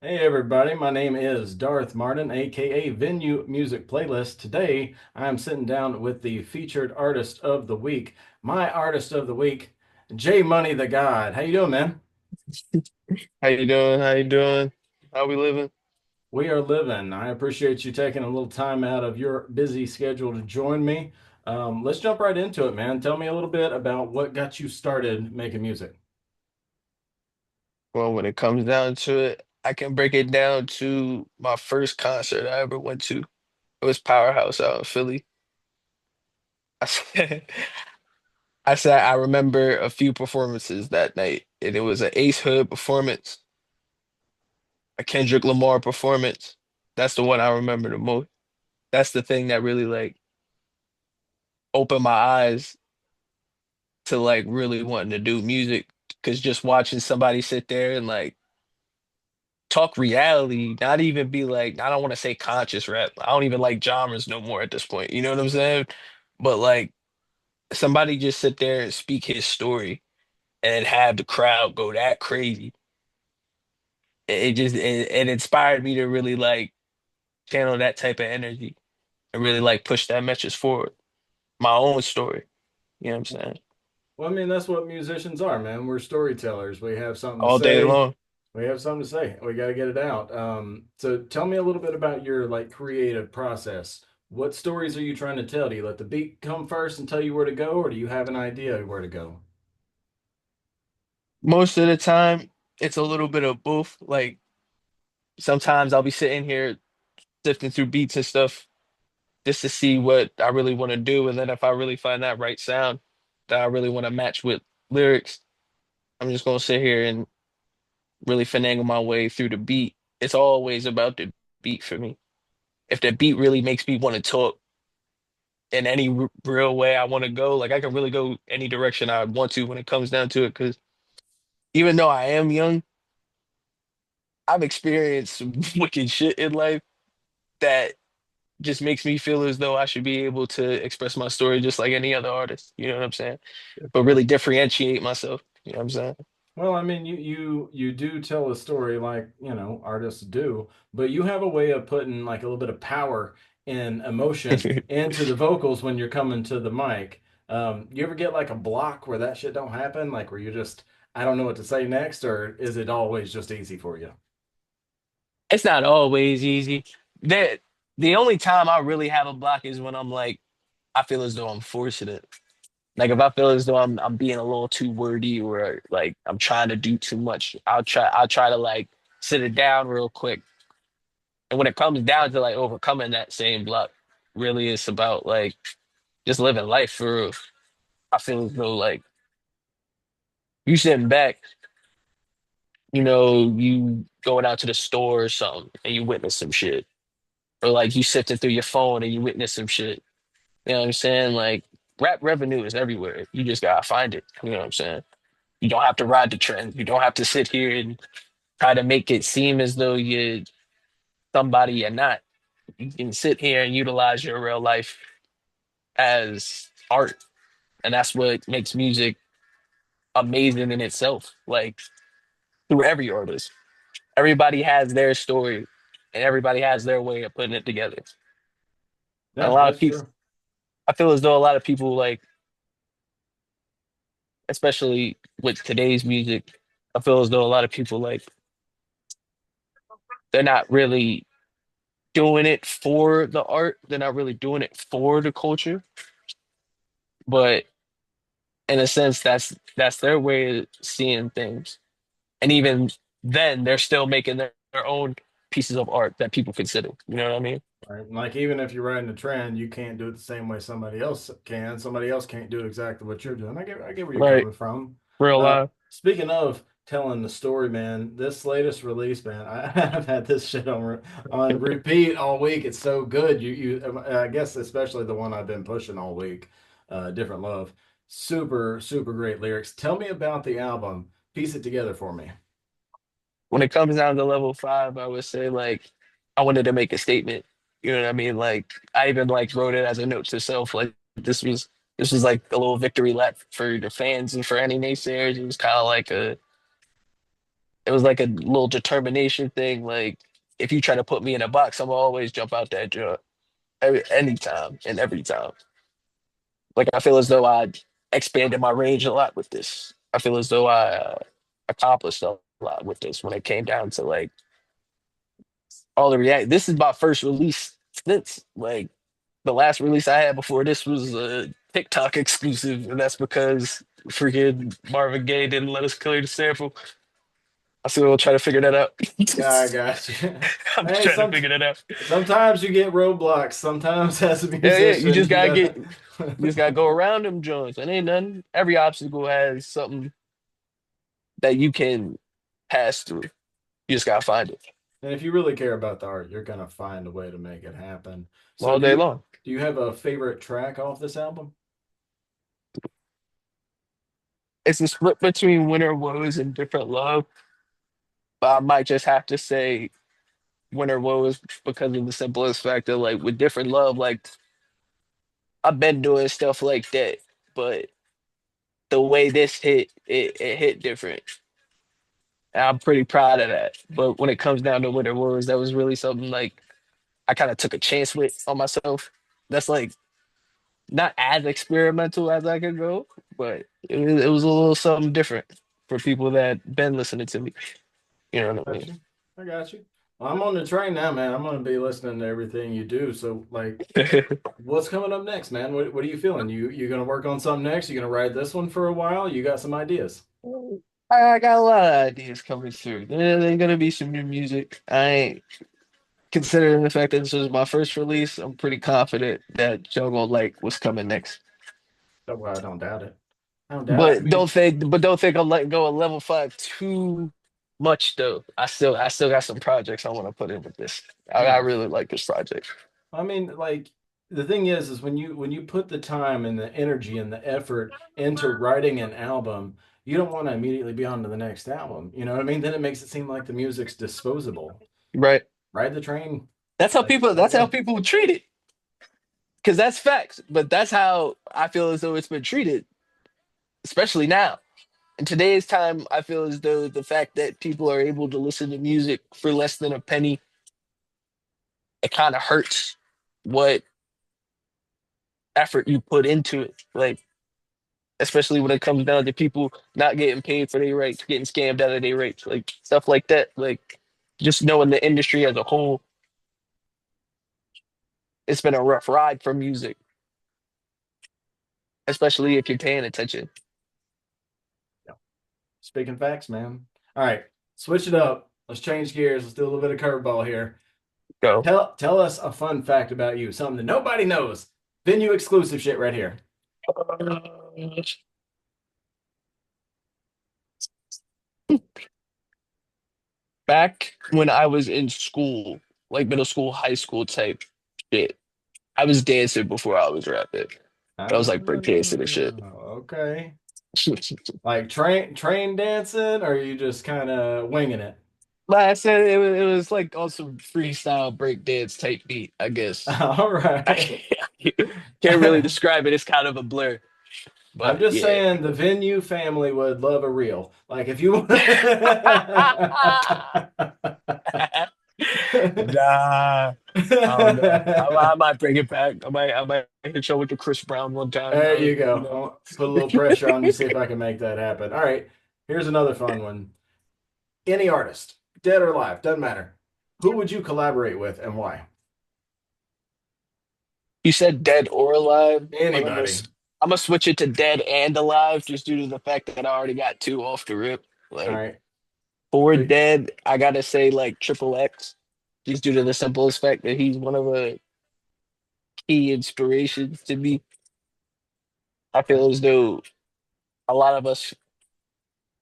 Hey everybody, my name is Darth Martin, aka Venue Music Playlist. Today I'm sitting down with the featured artist of the week, my artist of the week, Jaymoney the God. How you doing, man? How you doing? How you doing? How we living? We are living. I appreciate you taking a little time out of your busy schedule to join me. Let's jump right into it, man. Tell me a little bit about what got you started making music. Well, when it comes down to it, I can break it down to my first concert I ever went to. It was Powerhouse out in Philly. I said, I remember a few performances that night, and it was an Ace Hood performance, a Kendrick Lamar performance. That's the one I remember the most. That's the thing that really opened my eyes to really wanting to do music. Because just watching somebody sit there and talk reality, not even be like, I don't want to say conscious rap. I don't even like genres no more at this point. You know what I'm saying? But somebody just sit there and speak his story and have the crowd go that crazy. It inspired me to really channel that type of energy and really push that message forward. My own story. You know what I'm saying? Well, I mean, that's what musicians are, man. We're storytellers. We have something to All day say. long. We have something to say. We got to get it out. So tell me a little bit about your creative process. What stories are you trying to tell? Do you let the beat come first and tell you where to go, or do you have an idea of where to go? Most of the time, it's a little bit of both. Like sometimes I'll be sitting here sifting through beats and stuff just to see what I really want to do. And then if I really find that right sound that I really want to match with lyrics, I'm just gonna sit here and really finagle my way through the beat. It's always about the beat for me. If the beat really makes me want to talk in any real way I want to go, like I can really go any direction I want to when it comes down to it. Because even though I am young, I've experienced some wicked shit in life that just makes me feel as though I should be able to express my story just like any other artist. You know what I'm saying? But really differentiate myself. You know what I'm saying? Well, I mean, you do tell a story like, artists do, but you have a way of putting like a little bit of power and emotion into the vocals when you're coming to the mic. You ever get like a block where that shit don't happen, like where you just, I don't know what to say next, or is it always just easy for you? It's not always easy. That the only time I really have a block is when I feel as though I'm forcing it. Like if I feel as though I'm being a little too wordy or I'm trying to do too much, I'll try to sit it down real quick. And when it comes down to overcoming that same block, really it's about just living life for real. I feel as though you sitting back, you going out to the store or something and you witness some shit. Or you sifting through your phone and you witness some shit. You know what I'm saying? Like rap revenue is everywhere. You just gotta find it. You know what I'm saying? You don't have to ride the trend. You don't have to sit here and try to make it seem as though you're somebody you're not. You can sit here and utilize your real life as art. And that's what makes music amazing in itself. Like through every artist. Everybody has their story and everybody has their way of putting it together. And a Yeah, lot of that's people true. I feel as though a lot of people especially with today's music, I feel as though a lot of people they're not really doing it for the art. They're not really doing it for the culture. But in a sense, that's their way of seeing things. And even then, they're still making their own pieces of art that people consider. You know what I mean? Right. Like even if you're riding a trend, you can't do it the same way somebody else can. Somebody else can't do exactly what you're doing. I get where you're Right. coming from. Real life. Speaking of telling the story, man, this latest release, man, I have had this shit on repeat all week. It's so good. I guess especially the one I've been pushing all week, Different Love. Super, super great lyrics. Tell me about the album. Piece it together for me. When it comes down to level five, I would say I wanted to make a statement. You know what I mean? Like I even wrote it as a note to self. Like this was like a little victory lap for the fans and for any naysayers. It was kind of like a It was like a little determination thing. Like if you try to put me in a box, I'm always jump out that joint anytime and every time. Like I feel as though I expanded my range a lot with this. I feel as though I accomplished a lot with this when it came down to like all the react. This is my first release since like the last release I had before this was a TikTok exclusive, and that's because freaking Marvin Gaye didn't let us clear the sample. I still will try to figure that out. Yeah, I got you. I'm just Hey, trying to figure that out. sometimes you get roadblocks. Sometimes as a Yeah, yeah. musician, you gotta. You just gotta go around them joints. And ain't nothing. Every obstacle has something that you can pass through. You just gotta find it And if you really care about the art, you're gonna find a way to make it happen. So all day long. do you have a favorite track off this album? It's a split between Winter Woes and Different Love, but I might just have to say Winter Woes because of the simplest fact that like with Different Love, like I've been doing stuff like that, but the way this hit, it hit different. And I'm pretty proud of that. But when it comes down to Winter Woes, that was really something like I kind of took a chance with on myself. That's like not as experimental as I could go, but it was a little something different for people that been listening to me. You know what I Got you. I got you. Well, I'm on the train now, man. I'm gonna be listening to everything you do. So, like, mean? what's coming up next, man? What are you feeling? You gonna work on something next? You gonna ride this one for a while? You got some ideas? I got a lot of ideas coming through. There's gonna be some new music. I ain't considering the fact that this was my first release. I'm pretty confident that y'all gonna like what's coming next. Oh, well, I don't doubt it. I don't doubt it. I But mean, don't think I'm letting go of level five too much though. I still got some projects I want to put in with this. I nice. really like this project. I mean, like the thing is when you put the time and the energy and the effort into writing an album, you don't want to immediately be on to the next album. You know what I mean? Then it makes it seem like the music's disposable. Right. Ride the train like all That's how day. people treat it. Because that's facts. But that's how I feel as though it's been treated, especially now. In today's time, I feel as though the fact that people are able to listen to music for less than a penny, it kind of hurts what effort you put into it. Like, especially when it comes down to people not getting paid for their rights, getting scammed out of their rights, like stuff like that. Like, just knowing the industry as a whole, it's been a rough ride for music, especially if you're paying attention. Yeah. Speaking facts, man. All right, switch it up. Let's change gears. Let's do a little bit of curveball here. So, Tell us a fun fact about you, something that nobody knows. Venue exclusive shit right here. back when I was in school, like middle school, high school type shit, I was dancing before I was rapping. I was Ah, like breakdancing and shit. okay. Like train dancing, or are you just kind of winging it? Like I said, it was like on some freestyle breakdance type beat, I guess. All I right. can't really describe it. It's kind of a blur, I'm but just yeah. saying the venue family would love a reel. Like if you Nah, I don't know. I might bring it back. I might hit you with the Chris Brown one time. There you You go. know. I'll put a little pressure on you, see if I can make that happen. All right. Here's another fun one. Any artist, dead or alive, doesn't matter. Who would you collaborate with and why? You said dead or alive, but Anybody. I'm gonna switch it to dead and alive just due to the fact that I already got two off the rip. All Like right. for Pick- dead, I gotta say like Triple X, just due to the simplest fact that he's one of the key inspirations to me. I feel as though a lot of us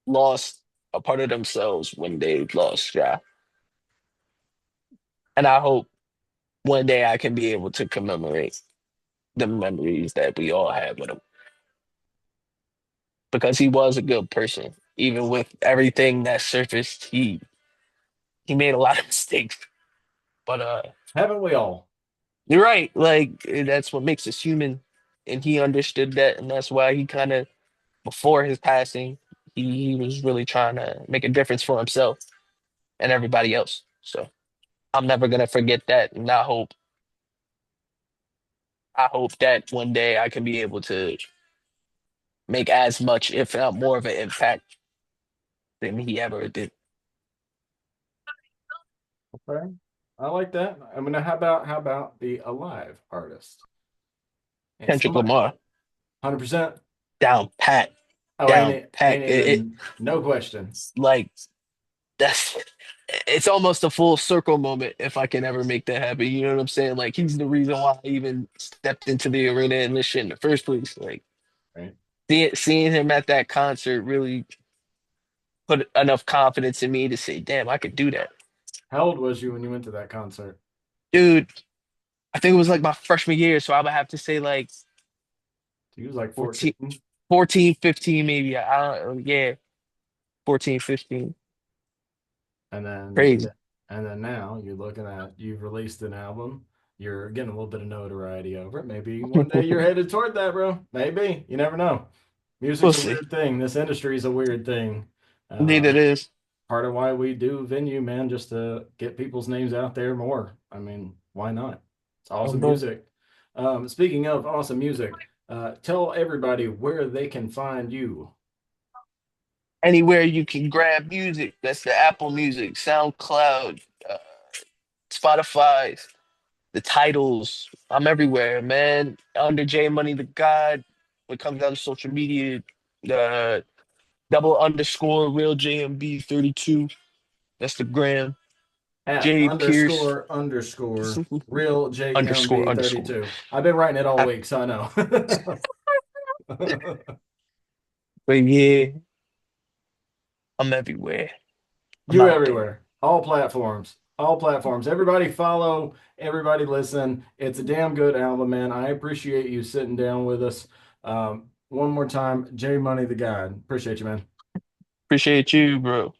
lost a part of themselves when they lost Ja. And I hope one day I can be able to commemorate the memories that we all had with him because he was a good person. Even with everything that surfaced, he made a lot of mistakes. But Haven't we all? you're right. Like that's what makes us human, and he understood that, and that's why he kind of before his passing. he was really trying to make a difference for himself and everybody else. So I'm never gonna forget that, and I hope that one day I can be able to make as much, if not more, of an impact than he ever did. Okay. I like that. I mean, how about the alive artist? And Kendrick somebody Lamar, 100%. down pat, Oh, down pat. ain't It even no question. like that's it's almost a full circle moment if I can ever make that happen. You know what I'm saying? Like he's the reason why I even stepped into the arena and this shit in the first place. Like Right. seeing him at that concert really put enough confidence in me to say, damn, I could do that. How old was you when you went to that concert? Dude, I think it was like my freshman year, so I would have to say like He was like 14, 14. 14, 15 maybe. I don't, yeah, 14, 15. And Crazy. then now you're looking at you've released an album. You're getting a little bit of notoriety over it. Maybe one day you're headed toward that, bro. Maybe. You never know. We'll Music's a see. weird thing. This industry is a weird thing. Indeed, it is. Part of why we do venue, man, just to get people's names out there more. I mean, why not? It's awesome Bro. music. Speaking of awesome music, tell everybody where they can find you. Anywhere you can grab music, that's the Apple Music, SoundCloud, uh, Spotify, the titles. I'm everywhere, man. Under J Money the God. When it comes down to social media, the double underscore real JMB 32. That's the gram. At J Pierce underscore real underscore JMB underscore. 32. I've been writing it all I, week, so I know. but yeah, I'm everywhere. I'm You out there. everywhere, all platforms, all platforms. Everybody follow, everybody listen. It's a damn good album, man. I appreciate you sitting down with us. One more time, J Money the God. Appreciate you, man. Appreciate you, bro.